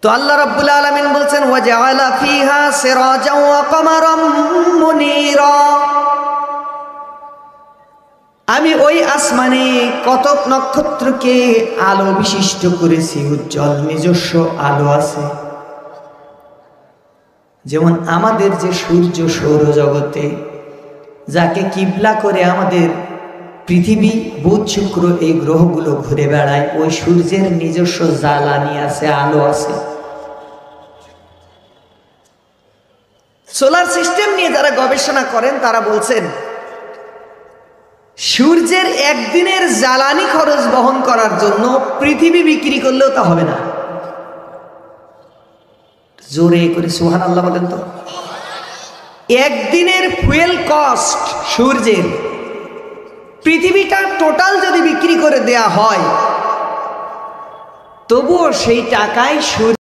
তো আল্লাহ রাব্বুল আলামিন বলছেন ওয়াজআলা ফিহা সিরাজাও ওয়া কমারাম মুনীরা, আমি ওই আসমানে কতক নক্ষত্রকে আলো বিশিষ্ট করেছি, উজ্জ্বল নিজস্ব আলো আছে। যেমন আমাদের যে সূর্য সৌরজগতে, যাকে কিবলা করে আমাদের পৃথিবী, বুধ, শুক্র এই গ্রহগুলো ঘুরে বেড়ায়, ওই সূর্যের নিজস্ব জ্বালানি আছে, আলো আছে। সোলার সিস্টেম নিয়ে যারা গবেষণা করেন তারা বলছেন সূর্যের একদিনের জ্বালানি খরচ বহন করার জন্য পৃথিবী বিক্রি করলেও তা হবে না। জোরে করে সুবহানাল্লাহ বলেন তো। একদিনের ফুয়েল কস্ট সূর্যের, পৃথিবীটা টোটাল যদি বিক্রি করে দেয়া হয় তবুও সেই টাকায় সূর্য